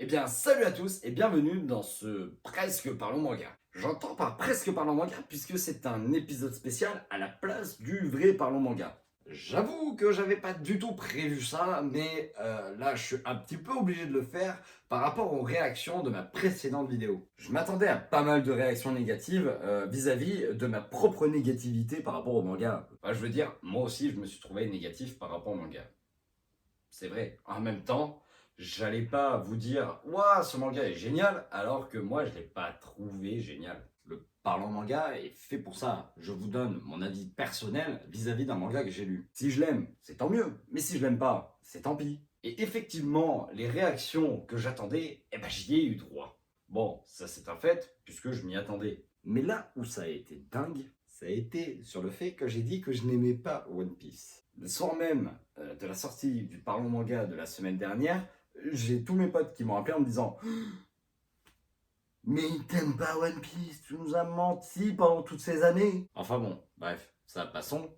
Eh bien, salut à tous et bienvenue dans ce Presque Parlons Manga. J'entends par Presque Parlons Manga puisque c'est un épisode spécial à la place du vrai Parlons Manga. J'avoue que j'avais pas du tout prévu ça, mais là je suis un petit peu obligé de le faire par rapport aux réactions de ma précédente vidéo. Je m'attendais à pas mal de réactions négatives vis-à-vis de ma propre négativité par rapport au manga. Enfin, je veux dire, moi aussi je me suis trouvé négatif par rapport au manga. C'est vrai. En même temps, j'allais pas vous dire ouah, ce manga est génial, alors que moi je l'ai pas trouvé génial. Le parlant manga est fait pour ça. Je vous donne mon avis personnel vis-à-vis d'un manga que j'ai lu. Si je l'aime, c'est tant mieux. Mais si je l'aime pas, c'est tant pis. Et effectivement, les réactions que j'attendais, eh ben j'y ai eu droit. Bon, ça c'est un fait, puisque je m'y attendais. Mais là où ça a été dingue, ça a été sur le fait que j'ai dit que je n'aimais pas One Piece. Le soir même de la sortie du Parlons Manga de la semaine dernière, j'ai tous mes potes qui m'ont appelé en me disant mais t'aimes pas One Piece, tu nous as menti pendant toutes ces années. Enfin bon, bref, ça passons.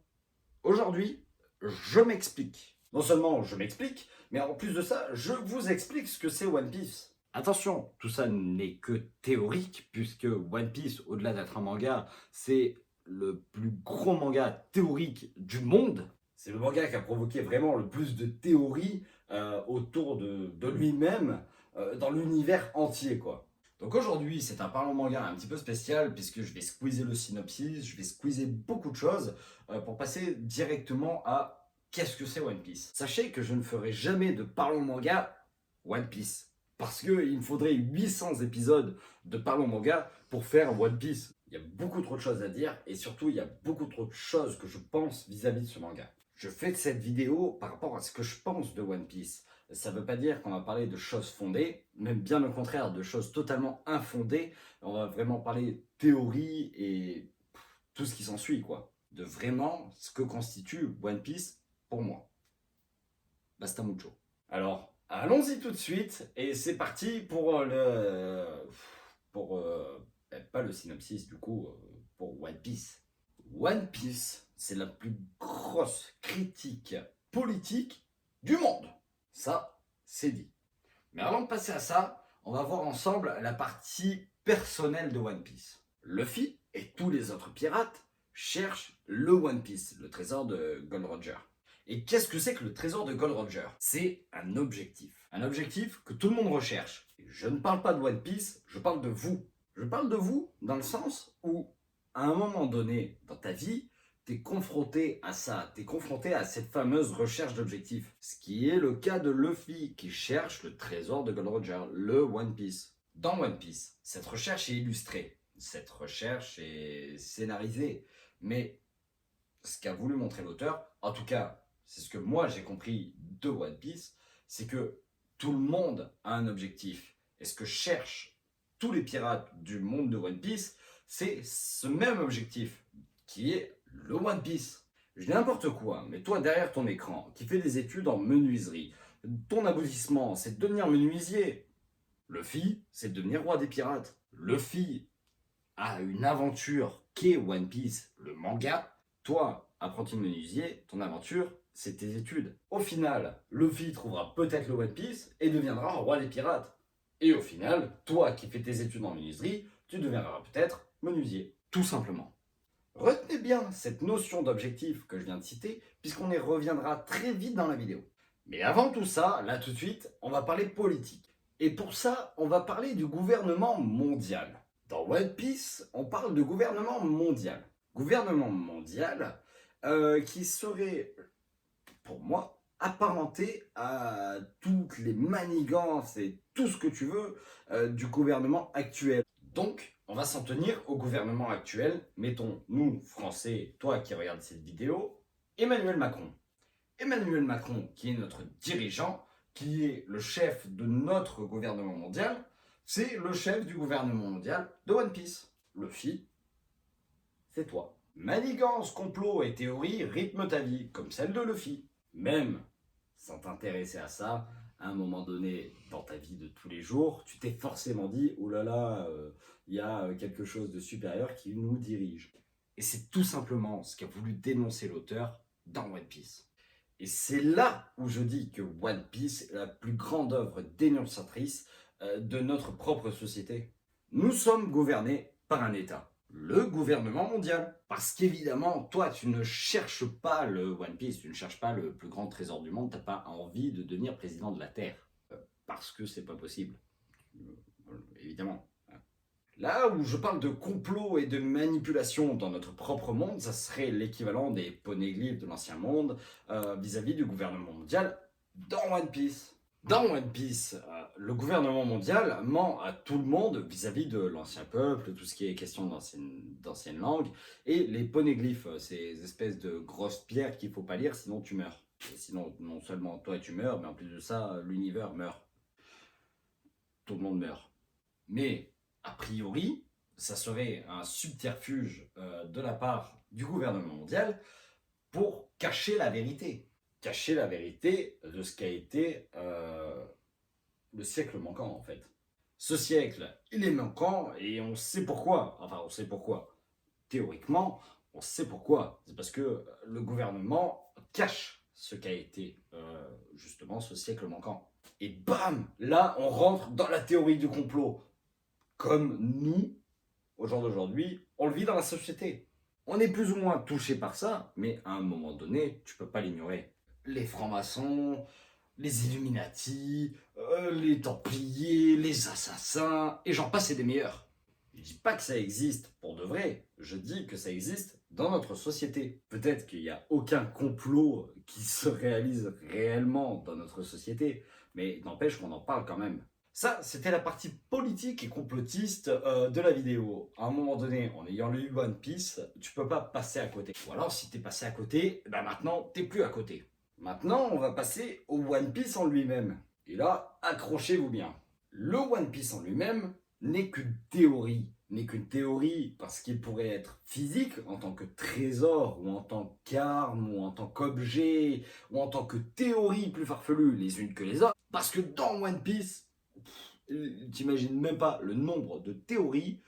Aujourd'hui, je m'explique. Non seulement je m'explique, mais en plus de ça, je vous explique ce que c'est One Piece. Attention, tout ça n'est que théorique, puisque One Piece, au-delà d'être un manga, c'est le plus gros manga théorique du monde. C'est le manga qui a provoqué vraiment le plus de théories autour de lui-même dans l'univers entier, quoi. Donc aujourd'hui, c'est un parlant manga un petit peu spécial, puisque je vais squeezer le synopsis, je vais squeezer beaucoup de choses pour passer directement à qu'est-ce que c'est One Piece. Sachez que je ne ferai jamais de parlant manga One Piece. Parce qu'il me faudrait 800 épisodes de parlant manga pour faire One Piece. Il y a beaucoup trop de choses à dire et surtout il y a beaucoup trop de choses que je pense vis-à-vis de ce manga. Je fais cette vidéo par rapport à ce que je pense de One Piece. Ça ne veut pas dire qu'on va parler de choses fondées, même bien au contraire, de choses totalement infondées. On va vraiment parler théorie et tout ce qui s'ensuit, quoi. De vraiment ce que constitue One Piece pour moi. Basta mucho. Alors, allons-y tout de suite et c'est parti pour le... Pour... pas le synopsis du coup, pour One Piece. One Piece, c'est la plus grosse critique politique du monde. Ça, c'est dit. Mais avant de passer à ça, on va voir ensemble la partie personnelle de One Piece. Luffy et tous les autres pirates cherchent le One Piece, le trésor de Gold Roger. Et qu'est-ce que c'est que le trésor de Gold Roger? C'est un objectif. Un objectif que tout le monde recherche. Et je ne parle pas de One Piece, je parle de vous. Je parle de vous dans le sens où, à un moment donné dans ta vie, t'es confronté à ça, t'es confronté à cette fameuse recherche d'objectif. Ce qui est le cas de Luffy qui cherche le trésor de Gold Roger, le One Piece. Dans One Piece, cette recherche est illustrée, cette recherche est scénarisée, mais ce qu'a voulu montrer l'auteur, en tout cas, c'est ce que moi j'ai compris de One Piece, c'est que tout le monde a un objectif. Et ce que cherchent tous les pirates du monde de One Piece, c'est ce même objectif, qui est le One Piece. Je dis n'importe quoi, mais toi derrière ton écran, qui fais des études en menuiserie, ton aboutissement, c'est de devenir menuisier. Luffy, c'est de devenir roi des pirates. Luffy a une aventure qu'est One Piece, le manga. Toi, apprenti menuisier, ton aventure, c'est tes études. Au final, Luffy trouvera peut-être le One Piece et deviendra roi des pirates. Et au final, toi qui fais tes études en menuiserie, tu deviendras peut-être menuisier. Tout simplement. Retenez bien cette notion d'objectif que je viens de citer, puisqu'on y reviendra très vite dans la vidéo. Mais avant tout ça, là tout de suite, on va parler politique. Et pour ça, on va parler du gouvernement mondial. Dans One Piece, on parle de gouvernement mondial. Gouvernement mondial qui serait, pour moi, apparenté à toutes les manigances et tout ce que tu veux du gouvernement actuel. Donc, on va s'en tenir au gouvernement actuel. Mettons, nous, Français, toi qui regardes cette vidéo, Emmanuel Macron. Emmanuel Macron, qui est notre dirigeant, qui est le chef de notre gouvernement mondial, c'est le chef du gouvernement mondial de One Piece. Luffy, c'est toi. Manigance, complot et théorie rythment ta vie, comme celle de Luffy. Même sans t'intéresser à ça, à un moment donné dans ta vie de tous les jours, tu t'es forcément dit, oh là là, il y a quelque chose de supérieur qui nous dirige. Et c'est tout simplement ce qu'a voulu dénoncer l'auteur dans One Piece. Et c'est là où je dis que One Piece est la plus grande œuvre dénonçatrice de notre propre société. Nous sommes gouvernés par un État, le gouvernement mondial. Parce qu'évidemment, toi, tu ne cherches pas le One Piece, tu ne cherches pas le plus grand trésor du monde, tu n'as pas envie de devenir président de la Terre. Parce que c'est pas possible. Évidemment. Là où je parle de complot et de manipulation dans notre propre monde, ça serait l'équivalent des poneglyphes de l'ancien monde vis-à-vis du gouvernement mondial dans One Piece. Dans One Piece, le gouvernement mondial ment à tout le monde vis-à-vis de l'ancien peuple, tout ce qui est question d'anciennes langues, et les poneglyphes, ces espèces de grosses pierres qu'il ne faut pas lire, sinon tu meurs. Et sinon, non seulement toi tu meurs, mais en plus de ça, l'univers meurt. Tout le monde meurt. Mais, a priori, ça serait un subterfuge de la part du gouvernement mondial pour cacher la vérité. Cacher la vérité de ce qu'a été le siècle manquant, en fait. Ce siècle, il est manquant et on sait pourquoi. Enfin, on sait pourquoi. Théoriquement, on sait pourquoi. C'est parce que le gouvernement cache ce qu'a été justement ce siècle manquant. Et bam, là, on rentre dans la théorie du complot. Comme nous, au jour d'aujourd'hui, on le vit dans la société. On est plus ou moins touché par ça, mais à un moment donné, tu peux pas l'ignorer. Les francs-maçons, les Illuminati, les Templiers, les assassins, et j'en passe et des meilleurs. Je dis pas que ça existe pour de vrai, je dis que ça existe dans notre société. Peut-être qu'il n'y a aucun complot qui se réalise réellement dans notre société, mais n'empêche qu'on en parle quand même. Ça, c'était la partie politique et complotiste de la vidéo. À un moment donné, en ayant lu One Piece, tu peux pas passer à côté. Ou alors, si t'es passé à côté, ben maintenant, t'es plus à côté. Maintenant, on va passer au One Piece en lui-même. Et là, accrochez-vous bien. Le One Piece en lui-même n'est qu'une théorie. N'est qu'une théorie parce qu'il pourrait être physique en tant que trésor, ou en tant qu'arme, ou en tant qu'objet, ou en tant que théorie plus farfelue les unes que les autres. Parce que dans One Piece, t'imagines même pas le nombre de théories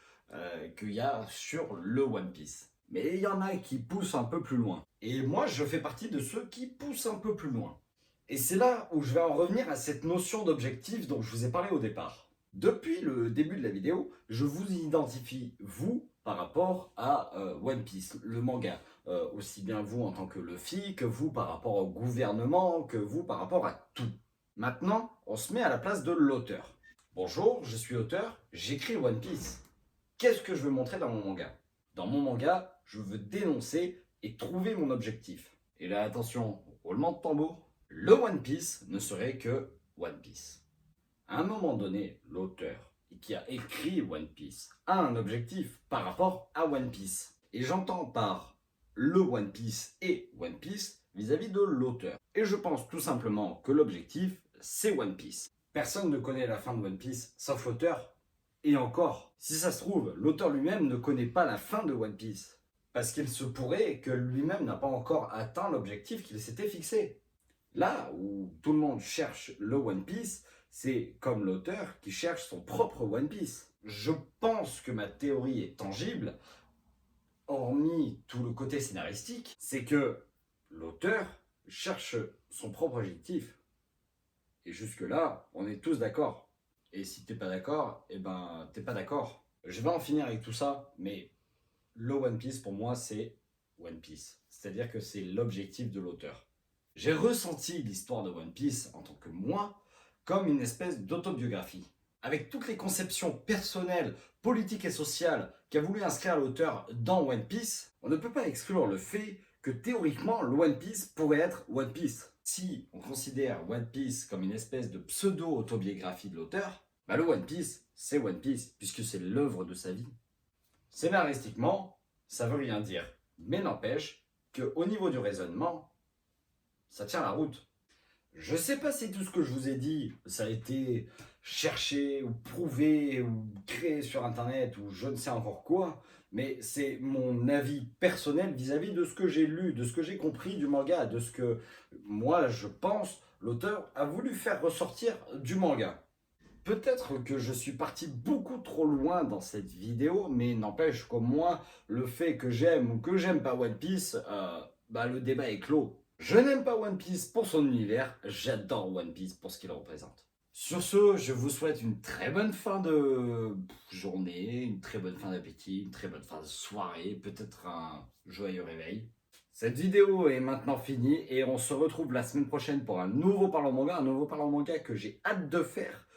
qu'il y a sur le One Piece. Mais il y en a qui poussent un peu plus loin. Et moi, je fais partie de ceux qui poussent un peu plus loin. Et c'est là où je vais en revenir à cette notion d'objectif dont je vous ai parlé au départ. Depuis le début de la vidéo, je vous identifie, vous, par rapport à One Piece, le manga. Aussi bien vous en tant que Luffy, que vous par rapport au gouvernement, que vous par rapport à tout. Maintenant, on se met à la place de l'auteur. Bonjour, je suis auteur, j'écris One Piece. Qu'est-ce que je veux montrer dans mon manga? Dans mon manga, je veux dénoncer et trouver mon objectif. Et là, attention, roulement de tambour. Le One Piece ne serait que One Piece. À un moment donné, l'auteur qui a écrit One Piece a un objectif par rapport à One Piece. Et j'entends par le One Piece et One Piece vis-à-vis de l'auteur. Et je pense tout simplement que l'objectif, c'est One Piece. Personne ne connaît la fin de One Piece sauf l'auteur. Et encore, si ça se trouve, l'auteur lui-même ne connaît pas la fin de One Piece. Parce qu'il se pourrait que lui-même n'a pas encore atteint l'objectif qu'il s'était fixé. Là où tout le monde cherche le One Piece, c'est comme l'auteur qui cherche son propre One Piece. Je pense que ma théorie est tangible, hormis tout le côté scénaristique, c'est que l'auteur cherche son propre objectif. Et jusque-là, on est tous d'accord. Et si t'es pas d'accord, eh ben t'es pas d'accord. Je vais en finir avec tout ça, mais le One Piece pour moi c'est One Piece. C'est-à-dire que c'est l'objectif de l'auteur. J'ai ressenti l'histoire de One Piece en tant que moi comme une espèce d'autobiographie. Avec toutes les conceptions personnelles, politiques et sociales qu'a voulu inscrire l'auteur dans One Piece, on ne peut pas exclure le fait que théoriquement le One Piece pourrait être One Piece. Si on considère One Piece comme une espèce de pseudo-autobiographie de l'auteur, bah le One Piece, c'est One Piece, puisque c'est l'œuvre de sa vie. Scénaristiquement, ça veut rien dire, mais n'empêche qu'au niveau du raisonnement, ça tient la route. Je sais pas si tout ce que je vous ai dit, ça a été cherché ou prouvé ou créé sur internet ou je ne sais encore quoi, mais c'est mon avis personnel vis-à-vis de ce que j'ai lu, de ce que j'ai compris du manga, de ce que moi je pense l'auteur a voulu faire ressortir du manga. Peut-être que je suis parti beaucoup trop loin dans cette vidéo, mais n'empêche qu'au moins le fait que j'aime ou que j'aime pas One Piece, le débat est clos. Je n'aime pas One Piece pour son univers, j'adore One Piece pour ce qu'il représente. Sur ce, je vous souhaite une très bonne fin de journée, une très bonne fin d'appétit, une très bonne fin de soirée, peut-être un joyeux réveil. Cette vidéo est maintenant finie et on se retrouve la semaine prochaine pour un nouveau Parlons Manga que j'ai hâte de faire.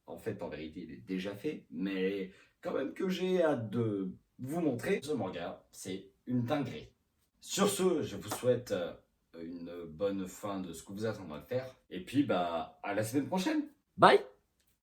En fait, en vérité, il est déjà fait, mais quand même que j'ai hâte de vous montrer. Ce manga, c'est une dinguerie. Sur ce, je vous souhaite une bonne fin de ce que vous êtes en train de faire. Et puis, à la semaine prochaine. Bye!